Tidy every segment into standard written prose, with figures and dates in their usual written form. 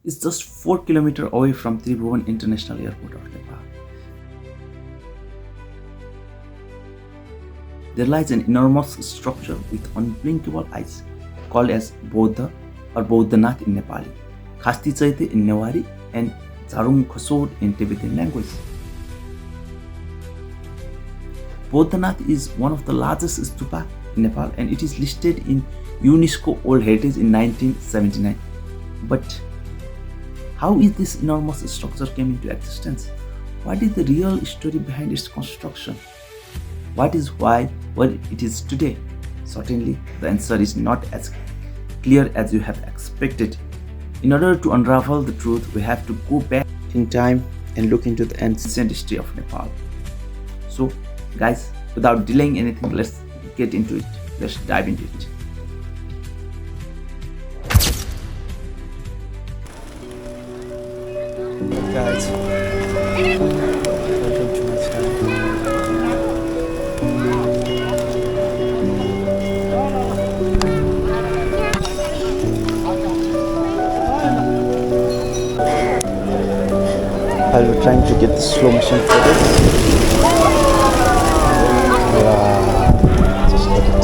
is just 4 kilometers away from Tribhuvan International Airport of Nepal. There lies an enormous structure with unblinkable eyes called as Boudha or Boudhanath in Nepali, Khasti Chaitya in Newari, and Jarung Kashor in Tibetan language. Boudhanath is one of the largest stupa in Nepal and it is listed in UNESCO World Heritage in 1979. But how is this enormous structure came into existence? What is the real story behind its construction? What is why it is today? Certainly, the answer is not as clear as you have expected. In order to unravel the truth, we have to go back in time and look into the ancient history of Nepal. So, guys, without delaying anything, let's get into it. Let's dive into it. Guys, welcome to my channel. I'll be trying to get the slow motion footage. Yeah, just look at it.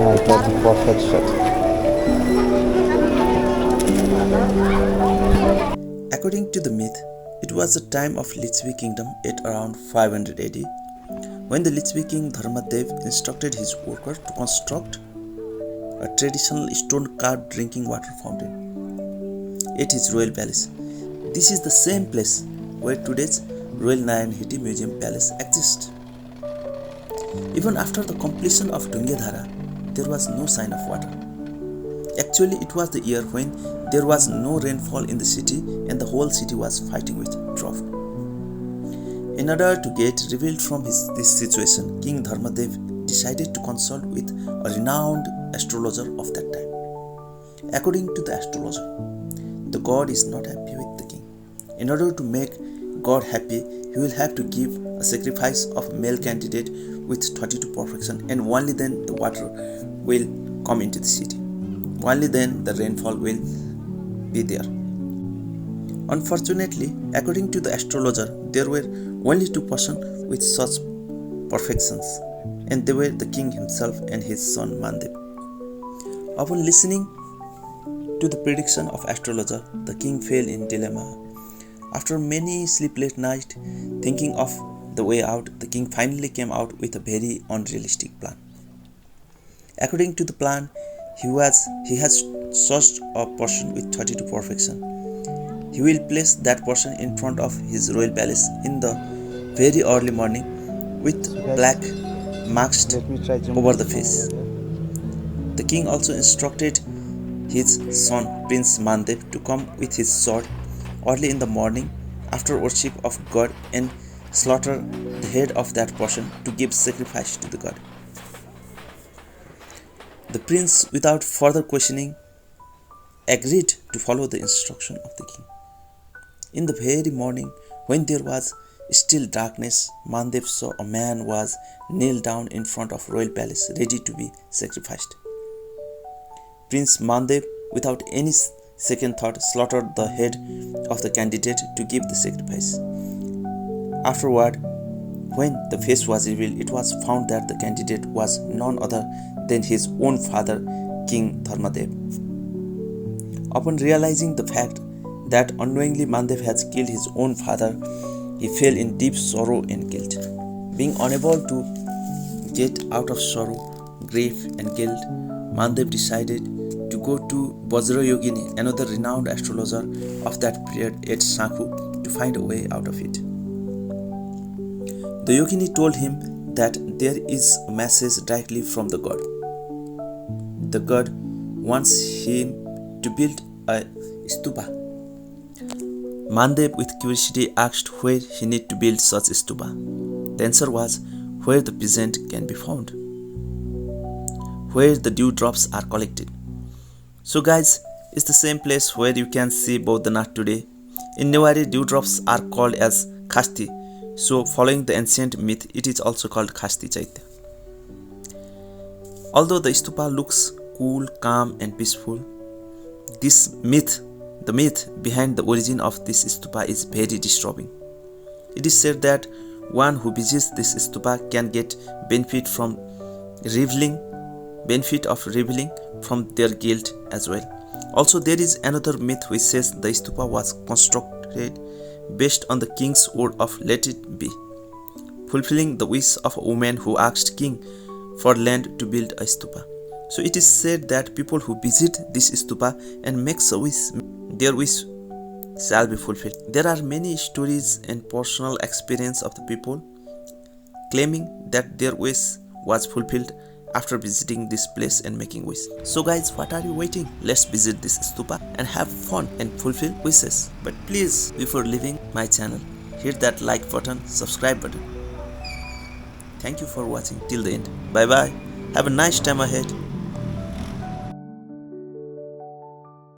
I got the perfect shot. According to the myth, it was the time of Lichvi kingdom at around 500 AD, when the Lichvi king Dharmadev instructed his worker to construct a traditional stone-carved drinking water fountain at his royal palace. This is the same place where today's Royal Narayanhiti Museum Palace exists. Even after the completion of Dungyadhara, there was no sign of water. Actually, it was the year when there was no rainfall in the city and the whole city was fighting with drought. In order to get relief from this situation, King Dharmadev decided to consult with a renowned astrologer of that time. According to the astrologer, the god is not happy with the king. In order to make God happy, he will have to give a sacrifice of male candidate with 32 perfection, and only then the water will come into the city. Only then the rainfall will be there. Unfortunately, according to the astrologer, there were only 2 persons with such perfections, and they were the king himself and his son Mandev. Upon listening to the prediction of astrologer, the king fell in dilemma. After many sleepless nights thinking of the way out, the king finally came out with a very unrealistic plan. According to the plan, he has searched a person with 32 perfection. He will place that person in front of his royal palace in the very early morning with black marks over the face. The king also instructed his son Prince Mandev to come with his sword early in the morning after worship of God and slaughter the head of that person to give sacrifice to the god. The prince, without further questioning, agreed to follow the instruction of the king. In the very morning, when there was still darkness, Mandev saw a man was knelt down in front of royal palace ready to be sacrificed. Prince Mandev, without any second thought, slaughtered the head of the candidate to give the sacrifice. Afterward, when the face was revealed, it was found that the candidate was none other than his own father, King Dharmadev. Upon realizing the fact that unknowingly Mandev has killed his own father, he fell in deep sorrow and guilt. Being unable to get out of sorrow, grief and guilt, Mandev decided to go to Vajrayogini, another renowned astrologer of that period at Sakhu, to find a way out of it. The yogini told him that there is a message directly from the god. The god wants him to build a stupa. Mandev with curiosity asked where he need to build such a stupa. The answer was where the peasant can be found, where the dewdrops are collected. So guys, it's the same place where you can see Boudhanath today. In Newari, dewdrops are called as Khasti, So following the ancient myth, it is also called Khasti Chaitya. Although the stupa looks cool, calm and peaceful, the myth behind the origin of this stupa is very disturbing. It is said that one who visits this stupa can get benefit of reveling from their guilt as well. Also, there is another myth which says the stupa was constructed based on the king's word of "let it be," fulfilling the wish of a woman who asked king for land to build a stupa. So it is said that people who visit this stupa and makes a wish, their wish shall be fulfilled. There are many stories and personal experience of the people claiming that their wish was fulfilled after visiting this place and making wish. So guys, what are you waiting? Let's visit this stupa and have fun and fulfill wishes. But please, before leaving my channel, hit that like button, subscribe button. Thank you for watching till the end. Bye bye. Have a nice time ahead.